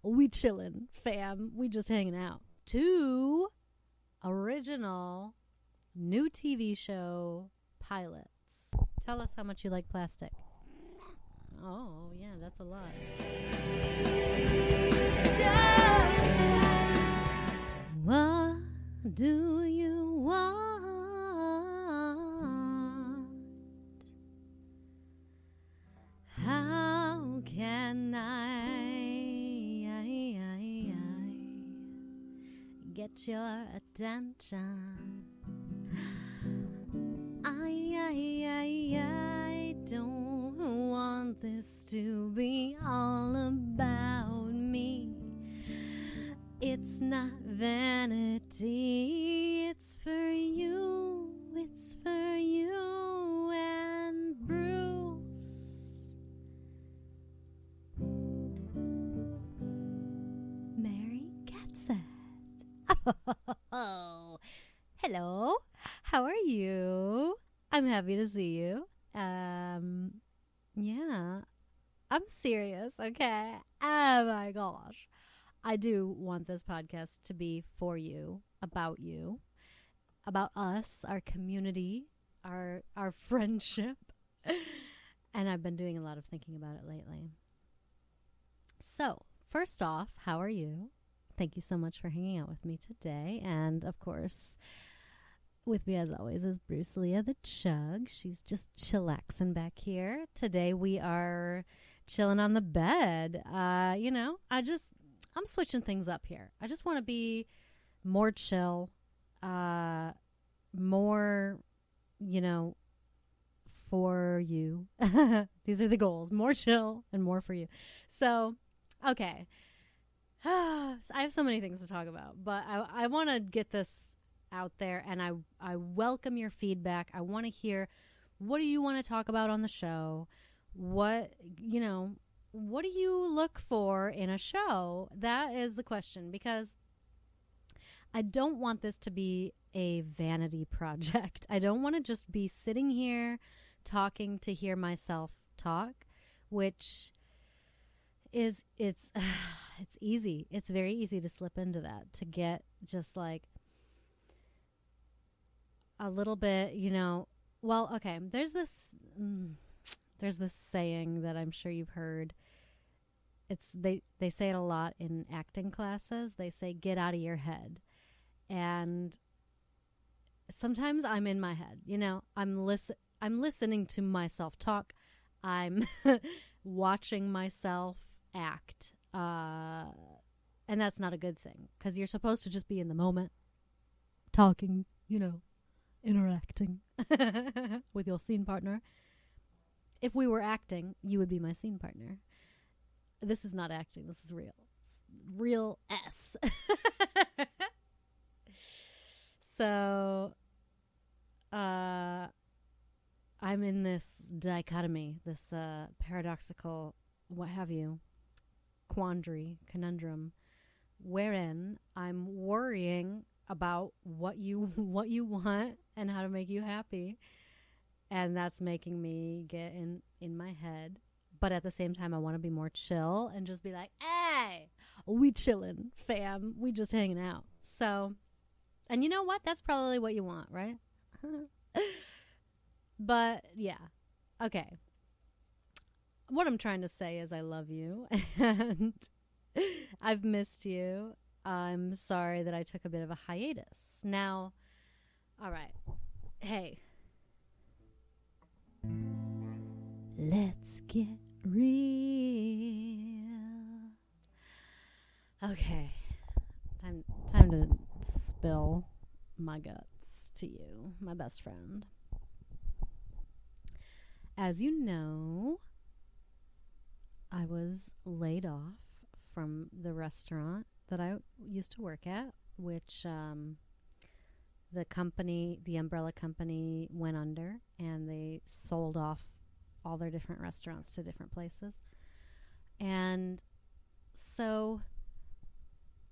we chillin', fam. We just hanging out. 2 original new TV show pilots. Tell us how much you like plastic. Oh, yeah, that's a lot. What do you want? How can I get your attention? I don't want this to be all about me. It's not vanity, it's for you and Bruce. Mary gets it. Oh, hello. How are you? I'm happy to see you. Yeah, I'm serious, okay? Oh my gosh. I do want this podcast to be for you, about us, our community, our friendship. And I've been doing a lot of thinking about it lately. So, first off, how are you? Thank you so much for hanging out with me today. And, of course, with me as always is Bruce Leah the Chug. She's just chillaxing back here. Today we are chilling on the bed. I'm switching things up here. I just want to be more chill, more, for you. These are the goals. More chill and more for you. So, okay. I have so many things to talk about, but I want to get this out there, and I welcome your feedback. I want to hear, what do you want to talk about on the show? What do you look for in a show? That is the question, because I don't want this to be a vanity project. I don't want to just be sitting here talking to hear myself talk, which is, it's easy. It's very easy to slip into that, to get just like a little bit, well, okay, there's this saying that I'm sure you've heard. They say it a lot in acting classes. They say, get out of your head. And sometimes I'm in my head, I'm listening to myself talk. I'm watching myself act. And that's not a good thing, because you're supposed to just be in the moment, talking, interacting with your scene partner. If we were acting, you would be my scene partner. This is not acting. This is real. It's real S. So, I'm in this dichotomy, this paradoxical, what have you, conundrum, wherein I'm worrying about what you want and how to make you happy. And that's making me get in my head. But at the same time, I want to be more chill and just be like, hey, we chillin', fam. We just hanging out. So, and you know what? That's probably what you want, right? But, yeah. Okay. What I'm trying to say is I love you. And I've missed you. I'm sorry that I took a bit of a hiatus. Now, all right. Hey. Let's get real. Okay. Time to spill my guts to you, my best friend. As you know, I was laid off from the restaurant that I used to work at, which the umbrella company went under, and they sold off all their different restaurants to different places. And so,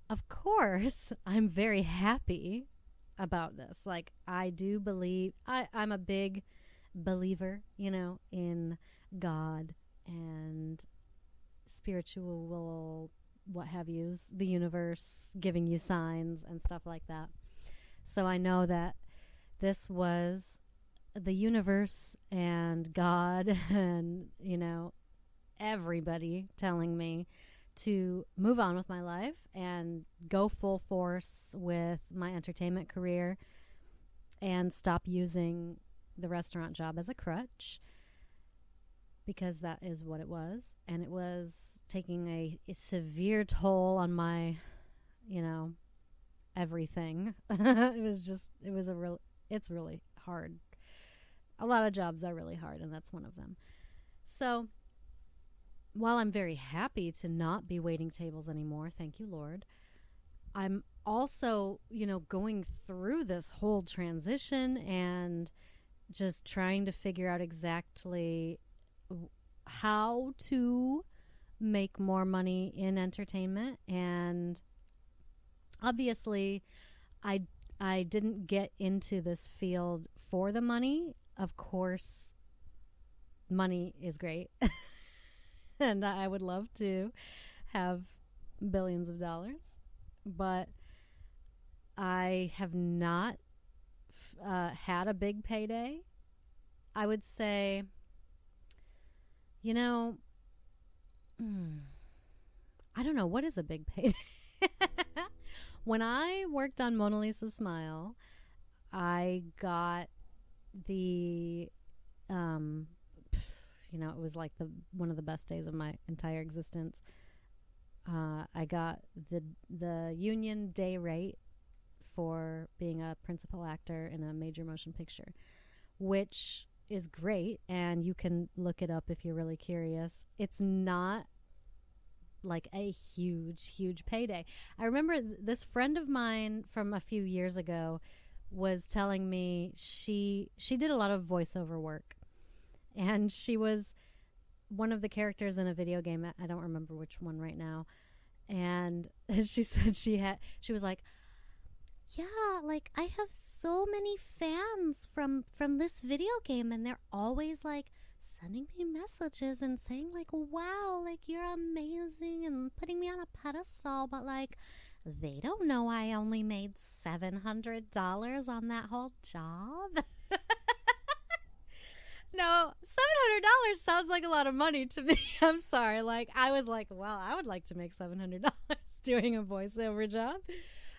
of course, I'm very happy about this. Like, I do believe, I'm a big believer, in God and spiritual what have yous, the universe giving you signs and stuff like that. So I know that this was the universe and God and, everybody telling me to move on with my life and go full force with my entertainment career and stop using the restaurant job as a crutch, because that is what it was. And it was taking a severe toll on my, everything. It's really hard. A lot of jobs are really hard, and that's one of them. So while I'm very happy to not be waiting tables anymore, thank you, Lord, I'm also, going through this whole transition and just trying to figure out exactly how to make more money in entertainment. And obviously, I didn't get into this field for the money. Of course, money is great. And I would love to have billions of dollars. But I have not had a big payday. I would say, I don't know, what is a big payday? When I worked on Mona Lisa's Smile, I got the, it was like one of the best days of my entire existence. I got the union day rate for being a principal actor in a major motion picture, which is great, and you can look it up if you're really curious. It's not like a huge payday. I remember this friend of mine from a few years ago was telling me she did a lot of voiceover work, and she was one of the characters in a video game. I don't remember which one right now. And she said she was like, yeah, like I have so many fans from this video game, and they're always like sending me messages and saying like, wow, like you're amazing, and putting me on a pedestal, but like they don't know I only made $700 on that whole job. No, $700 sounds like a lot of money to me. I'm sorry. Like, I was like, well, I would like to make $700 doing a voiceover job.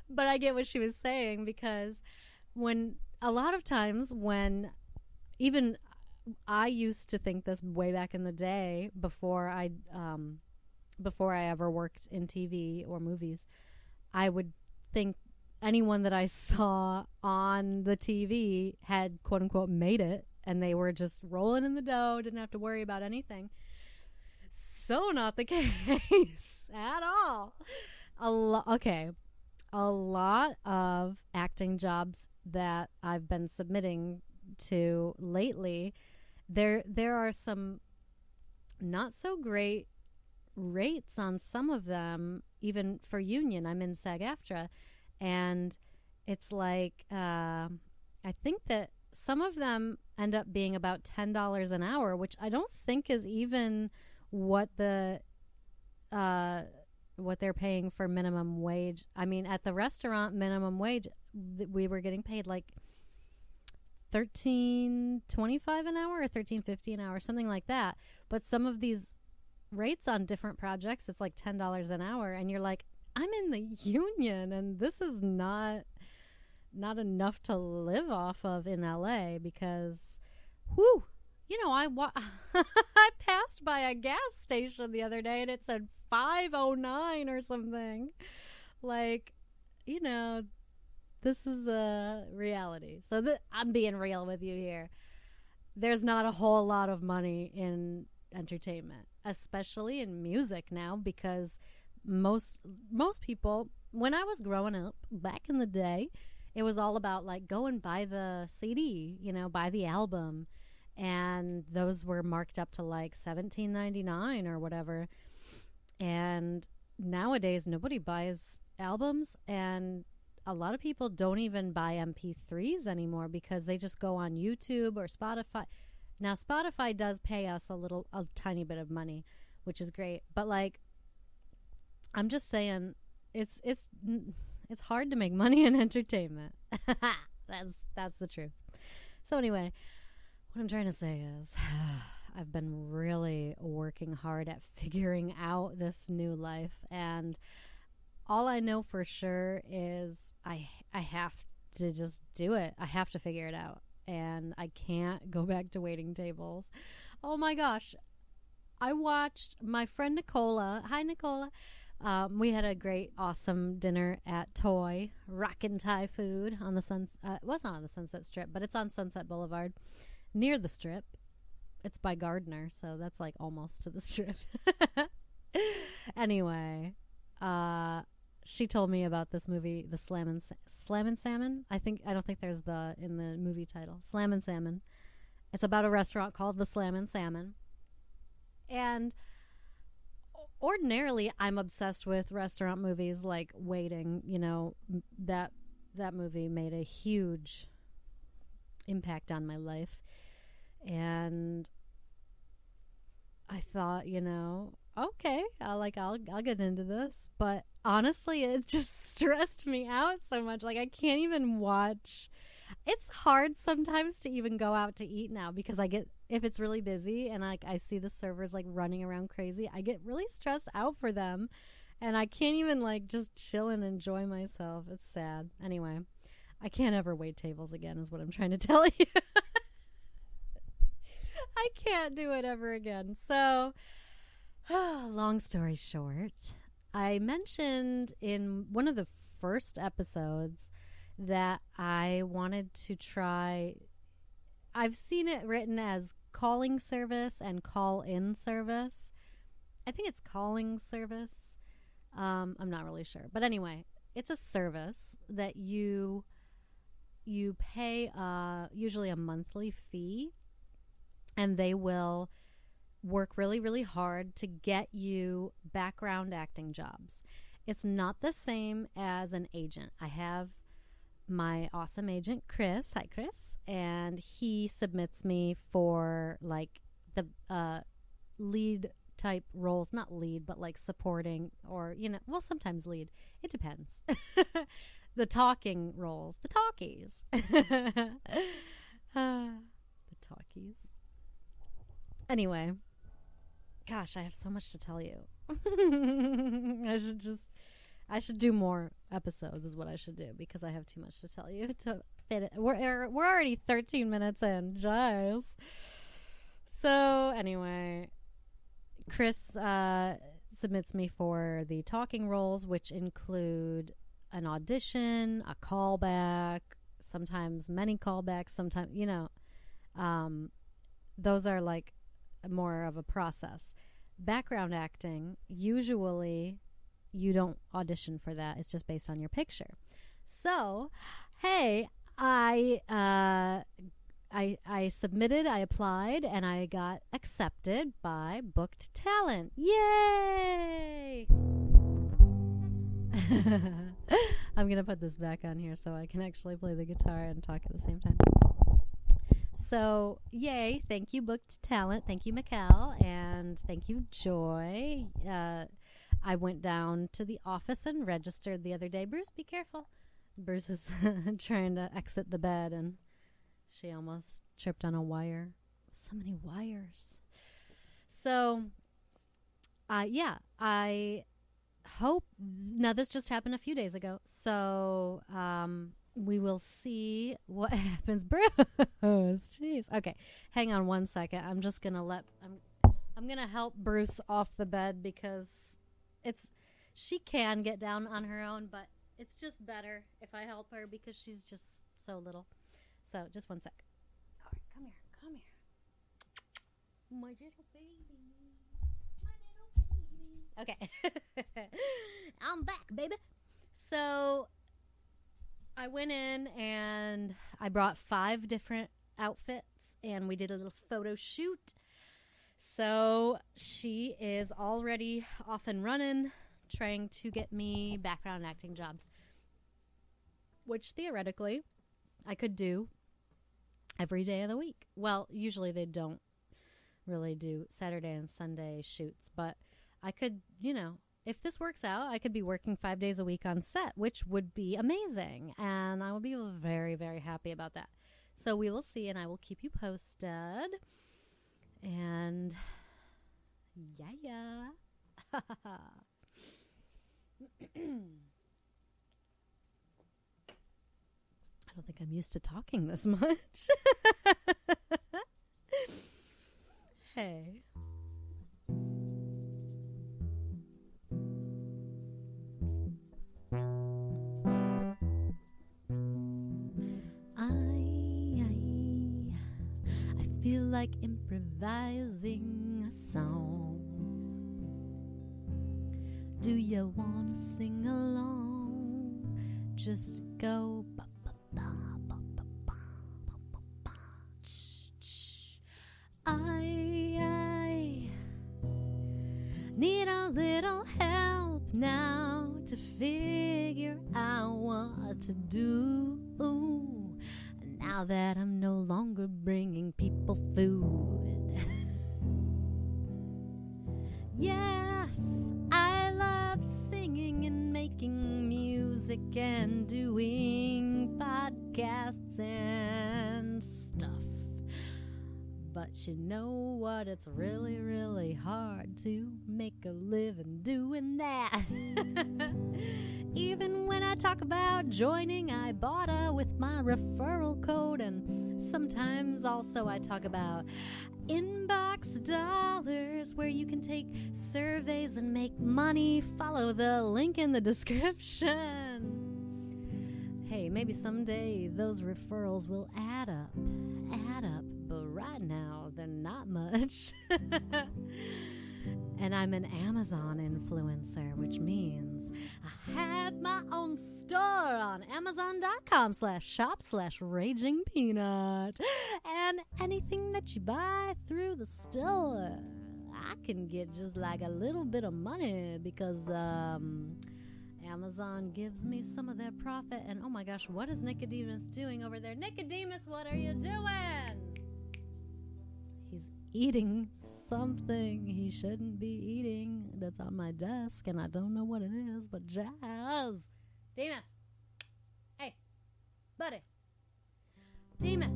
But I get what she was saying, because a lot of times when even I used to think this way back in the day before I ever worked in TV or movies, I would think anyone that I saw on the TV had quote unquote made it, and they were just rolling in the dough, didn't have to worry about anything. So not the case at all. A lot of acting jobs that I've been submitting to lately, there are some not so great rates on some of them, even for union. I'm in SAG-AFTRA, and it's like I think that some of them end up being about $10 an hour, which I don't think is even what they're paying for minimum wage. I mean, at the restaurant, minimum wage, we were getting paid like $13.25 an hour or $13.50 an hour, something like that. But some of these rates on different projects, it's like $10 an hour, and you're like, I'm in the union, and this is not enough to live off of in LA, because whew, I passed by a gas station the other day and it said 509 or something. Like, this is a reality. So I'm being real with you here. There's not a whole lot of money in entertainment, especially in music now, because most people, when I was growing up back in the day, it was all about like go and buy the CD, buy the album, and those were marked up to like $17.99 or whatever. And nowadays nobody buys albums, and a lot of people don't even buy MP3s anymore because they just go on YouTube or Spotify. Now Spotify does pay us a tiny bit of money, which is great, but like I'm just saying it's hard to make money in entertainment. That's the truth. So anyway, what I'm trying to say is I've been really working hard at figuring out this new life, and all I know for sure is I have to just do it. I have to figure it out, and I can't go back to waiting tables. Oh my gosh. I watched my friend Nicola. Hi, Nicola. We had a great, awesome dinner at Toy Rockin' Thai Food on the it wasn't on the Sunset Strip, but it's on Sunset Boulevard, near the Strip. It's by Gardner, so that's like almost to the Strip. Anyway, she told me about this movie, the Slammin' Salmon. I don't think there's the in the movie title. Slammin' Salmon. It's about a restaurant called the Slammin' Salmon. And ordinarily, I'm obsessed with restaurant movies like Waiting. You know, that movie made a huge impact on my life. And I thought, okay, I'll get into this. But honestly, it just stressed me out so much. Like, I can't even watch. It's hard sometimes to even go out to eat now because if it's really busy and I see the servers like running around crazy, I get really stressed out for them, and I can't even like just chill and enjoy myself. It's sad. Anyway, I can't ever wait tables again is what I'm trying to tell you. I can't do it ever again. So, long story short, I mentioned in one of the first episodes that I wanted to try. I've seen it written as calling service and call-in service. I think it's calling service. I'm not really sure. But anyway, it's a service that you pay usually a monthly fee, and they will work really, really hard to get you background acting jobs. It's not the same as an agent. I have my awesome agent, Chris. Hi, Chris. And he submits me for like the lead type roles, not lead, but like supporting or, sometimes lead. It depends. The talking roles, the talkies. The talkies. Anyway, gosh, I have so much to tell you. I should do more episodes is what I should do because I have too much to tell you to fit it. We're already 13 minutes in. Giles. So anyway, Chris submits me for the talking roles, which include an audition, a callback, sometimes many callbacks, sometimes, those are like more of a process. Background acting, usually you don't audition for that. It's just based on your picture. So, hey, I submitted, I applied, and I got accepted by Booked Talent. Yay! I'm going to put this back on here so I can actually play the guitar and talk at the same time. So, yay. Thank you, Booked Talent. Thank you, Mikkel. And thank you, Joy. I went down to the office and registered the other day. Bruce, be careful. Bruce is trying to exit the bed, and she almost tripped on a wire. So many wires. So, I hope. Now, this just happened a few days ago. So, we will see what happens. Bruce, jeez. Okay, hang on one second. I'm just gonna I'm gonna help Bruce off the bed because she can get down on her own, but it's just better if I help her because she's just so little. So just one sec. All right, come here. My little baby. Okay. I'm back, baby. So I went in and I brought 5 different outfits and we did a little photo shoot. So she is already off and running, trying to get me background acting jobs, which theoretically I could do every day of the week. Well, usually they don't really do Saturday and Sunday shoots, but I could, if this works out, I could be working 5 days a week on set, which would be amazing. And I will be very, very happy about that. So we will see, and I will keep you posted. And yeah. I don't think I'm used to talking this much. Hey. I feel like improvising a song. Do you wanna sing along? Just go ba ba ba ba ba ba ba ba. I need a little help now to figure out what to do. Now that I'm no longer bringing people food. Yes, I love singing and making music and doing podcasts and stuff. But you know what? It's really, really hard to make a living doing that. Even when I talk about joining Ibotta with my referral code, and sometimes also I talk about inbox dollars where you can take surveys and make money. Follow the link in the description. Hey, maybe someday those referrals will add up, but right now they're not much. And I'm an Amazon influencer, which means I have my own store on Amazon.com/shop/ragingpeanut. And anything that you buy through the store, I can get just like a little bit of money because Amazon gives me some of their profit. And oh my gosh, what is Nicodemus doing over there? Nicodemus, what are you doing? He's eating something he shouldn't be eating that's on my desk, and I don't know what it is, but Jazz. Demas. Hey, buddy. Demas.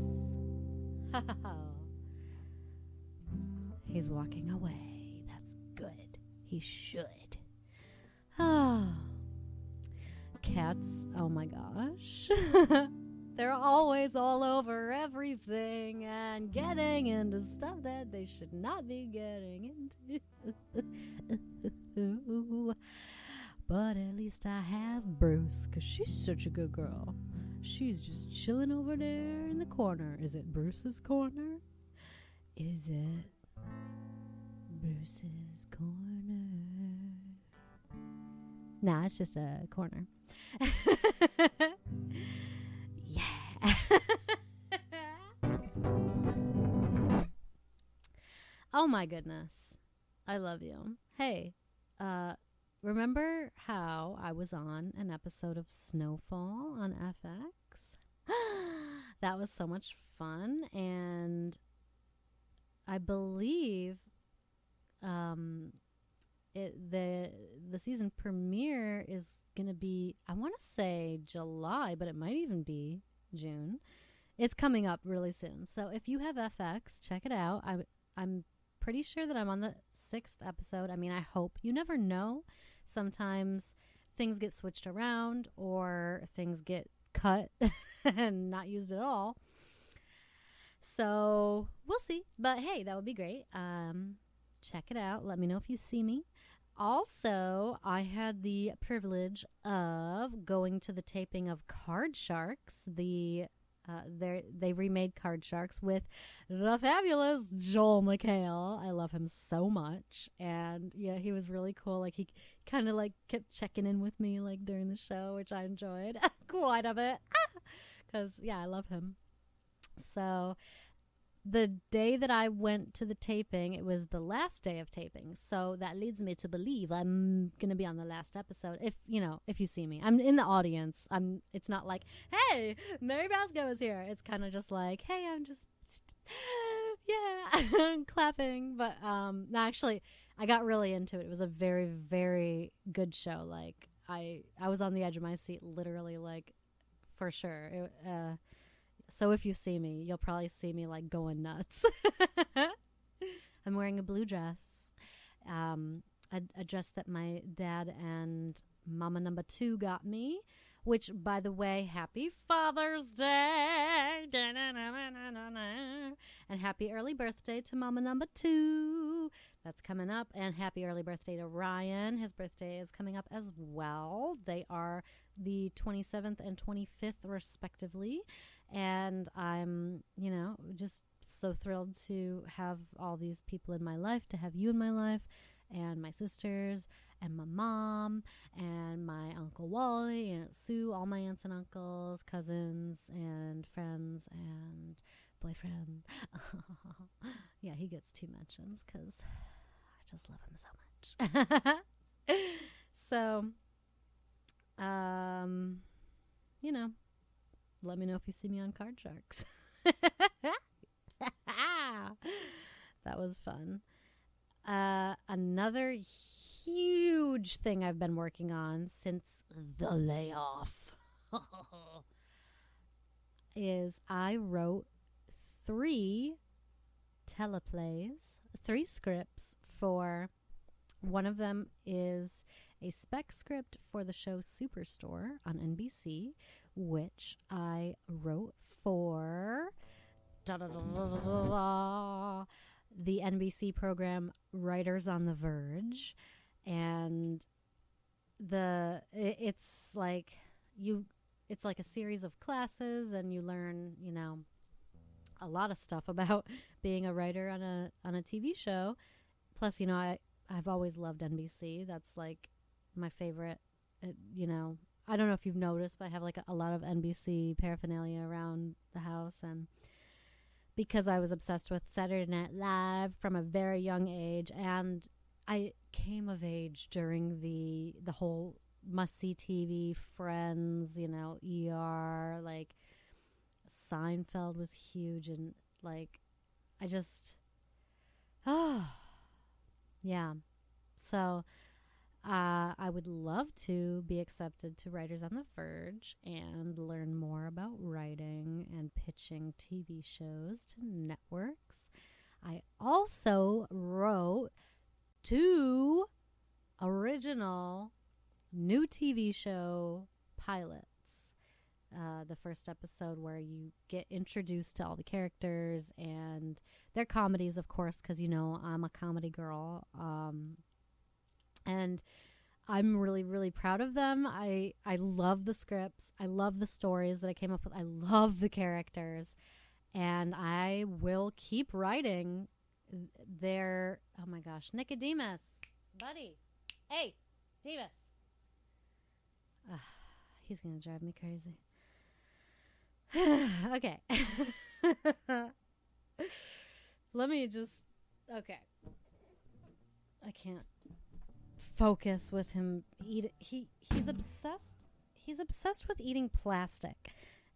He's walking away. That's good. He should. Cats, oh my gosh. They're always all over everything and getting into stuff that they should not be getting into. But at least I have Bruce, because she's such a good girl. She's just chilling over there in the corner. Is it Bruce's corner? Is it Bruce's corner? Nah, it's just a corner. Yeah. Oh my goodness. I love you. Hey, remember how I was on an episode of Snowfall on FX? That was so much fun, and I believe the season premiere is going to be, I want to say July, but it might even be June. It's coming up really soon. So if you have FX, check it out. I'm pretty sure that I'm on the 6th episode. I mean, I hope. You never know. Sometimes things get switched around or things get cut and not used at all. So we'll see. But hey, that would be great. Check it out. Let me know if you see me. Also, I had the privilege of going to the taping of Card Sharks. They remade Card Sharks with the fabulous Joel McHale. I love him so much, and yeah, he was really cool. Like, he kind of like kept checking in with me like during the show, which I enjoyed quite a bit because yeah, I love him. So the day that I went to the taping, it was the last day of taping. So that leads me to believe I'm going to be on the last episode. If you see me, I'm in the audience. It's not like, hey, Mary Pascoe is here. It's kind of just like, hey, I'm just, yeah, clapping. But no, actually, I got really into it. It was a very, very good show. Like I was on the edge of my seat, literally, like for sure. So if you see me, you'll probably see me like going nuts. I'm wearing a blue dress, a dress that my dad and Mama number 2 got me. Which, by the way, happy Father's Day. And happy early birthday to Mama number 2. That's coming up. And happy early birthday to Ryan. His birthday is coming up as well. They are the 27th and 25th, respectively. And I'm, just so thrilled to have all these people in my life, to have you in my life, and my sisters, and my mom, and my Uncle Wally, and Aunt Sue, all my aunts and uncles, cousins, and friends, and boyfriend. Yeah, he gets 2 mentions because I just love him so much. So, let me know if you see me on Card Sharks. That was fun. Another huge thing I've been working on since the layoff is I wrote 3 teleplays, 3 scripts for, one of them is a spec script for the show Superstore on NBC, which I wrote for the NBC program Writers on the Verge. And it's like a series of classes, and you learn, a lot of stuff about being a writer on a TV show. Plus, I've always loved NBC. That's like my favorite. I don't know if you've noticed, but I have like a lot of NBC paraphernalia around the house, and because I was obsessed with Saturday Night Live from a very young age, and I came of age during the whole must-see TV, Friends, ER, like Seinfeld was huge, and like I just, yeah. So I would love to be accepted to Writers on the Verge and learn more about writing and pitching TV shows to networks. I also wrote 2 original new TV show pilots. The first episode where you get introduced to all the characters, and they're comedies, of course, because I'm a comedy girl. And I'm really, really proud of them. I love the scripts. I love the stories that I came up with. I love the characters. And I will keep writing their... Oh, my gosh. Nicodemus. Buddy. Hey, Demas. He's going to drive me crazy. Okay. Let me just... Okay. I can't focus with him. He's obsessed with eating plastic,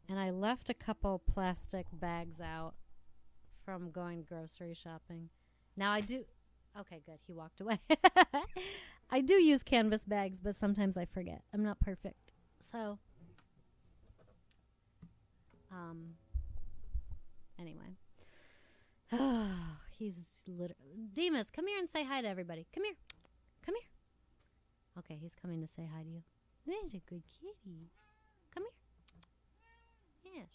and I left a couple plastic bags out from going grocery shopping. Now I do. Okay, good. He walked away. I do use canvas bags, but sometimes I forget. I'm not perfect. So, anyway. He's literally... Demas, come here and say hi to everybody. Come here. Come here. Okay, he's coming to say hi to you. There's a good kitty. Come here. Yes.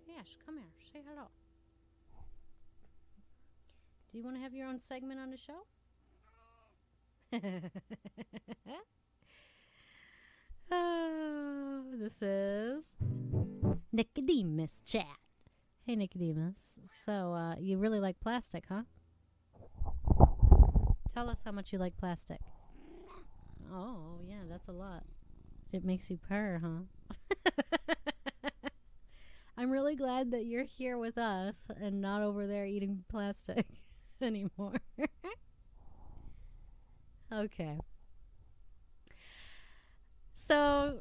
Yes, come here. Say hello. Do you want to have your own segment on the show? Oh, this is Nicodemus Chat. Hey, Nicodemus. So, you really like plastic, huh? Tell us how much you like plastic. Oh, yeah, that's a lot. It makes you purr, huh? I'm really glad that you're here with us and not over there eating plastic anymore. Okay. So,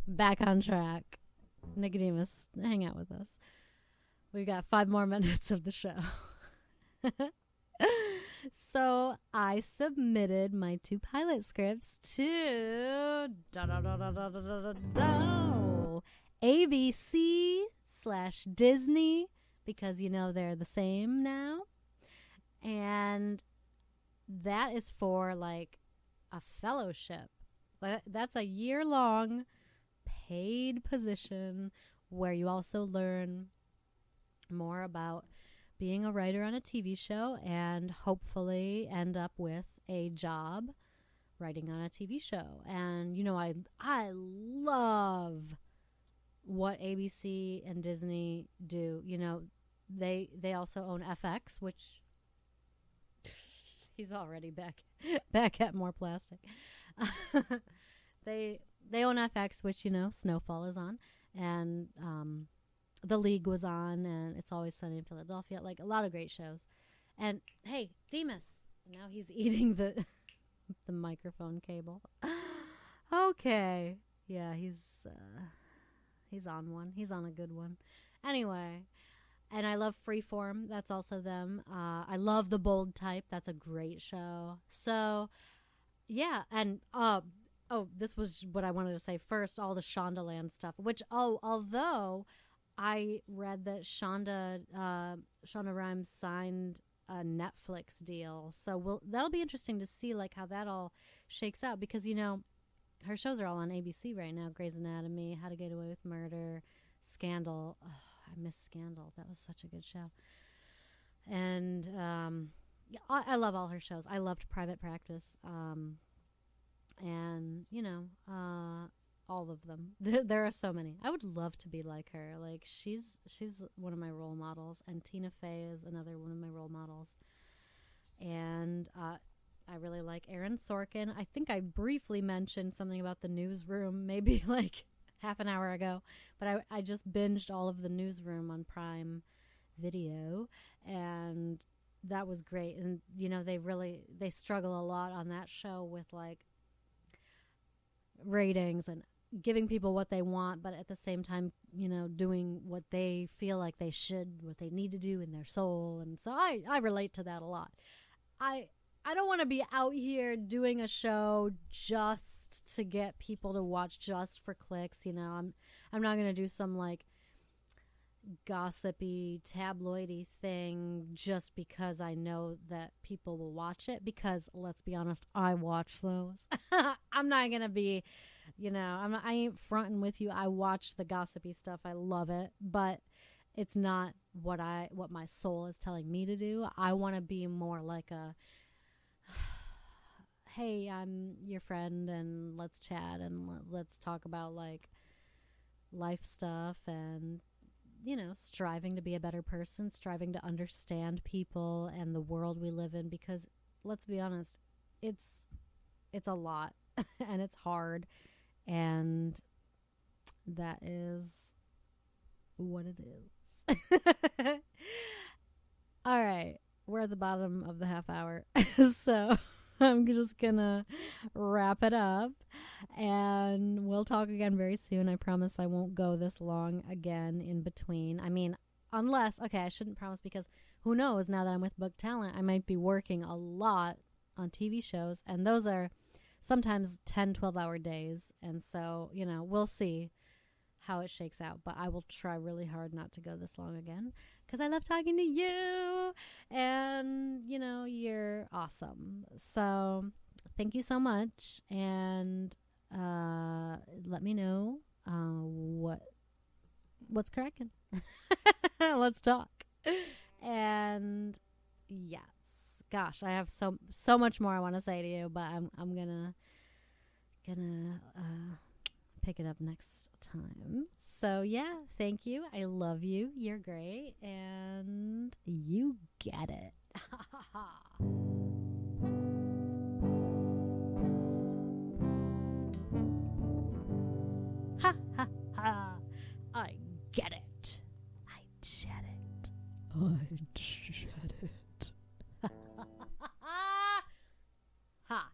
back on track. Nicodemus, hang out with us. We got 5 more minutes of the show. So I submitted my 2 pilot scripts to ABC/Disney because they're the same now, and that is for like a fellowship. That's a year-long paid position where you also learn more about being a writer on a TV show and hopefully end up with a job writing on a TV show. And I love what ABC and Disney do. They also own FX, which he's already back at more plastic. They own FX, which Snowfall is on, and The League was on, and It's Always Sunny in Philadelphia. Like a lot of great shows. And hey, Demas, now he's eating the microphone cable. Okay, yeah, he's on one. He's on a good one. Anyway, and I love Freeform. That's also them. I love The Bold Type. That's a great show. So, yeah, and this was what I wanted to say first. All the Shondaland stuff, which although I read that Shonda Rhimes signed a Netflix deal, so that'll be interesting to see like how that all shakes out because her shows are all on ABC right now. Grey's Anatomy, How to Get Away with Murder, Scandal. Oh, I miss Scandal. That was such a good show. And I love all her shows. I loved Private Practice, and all of them. There are so many. I would love to be like her. Like she's one of my role models, and Tina Fey is another one of my role models. And I really like Aaron Sorkin. I think I briefly mentioned something about the Newsroom maybe like half an hour ago, but I just binged all of the Newsroom on Prime Video, and that was great. And they struggle a lot on that show with like ratings and giving people what they want, but at the same time, doing what they feel like they should, what they need to do in their soul. And so I relate to that a lot. I don't want to be out here doing a show just to get people to watch, just for clicks. I'm not going to do some like gossipy, tabloidy thing just because I know that people will watch it, because let's be honest, I watch those. I'm not going to be, I ain't fronting with you. I watch the gossipy stuff. I love it, but it's not what my soul is telling me to do. I want to be more like a, hey, I'm your friend and let's chat and let's talk about like life stuff and striving to be a better person, striving to understand people and the world we live in, because let's be honest, it's a lot and it's hard, and that is what it is. All right, we're at the bottom of the half hour, so I'm just gonna wrap it up, and we'll talk again very soon. I promise I won't go this long again in between. I mean, unless, okay, I shouldn't promise, because who knows, now that I'm with Book Talent, I might be working a lot on TV shows, and those are sometimes 10, 12-hour days, and so, we'll see how it shakes out, but I will try really hard not to go this long again, because I love talking to you, and, you're awesome. So thank you so much, and let me know what's cracking. Let's talk. And yes, gosh, I have so much more I want to say to you, but I'm gonna pick it up next time. So yeah, thank you. I love you. You're great, and you get it. Ha ha ha! I get it. I get it. I get it. Ha!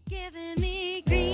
giving me grief.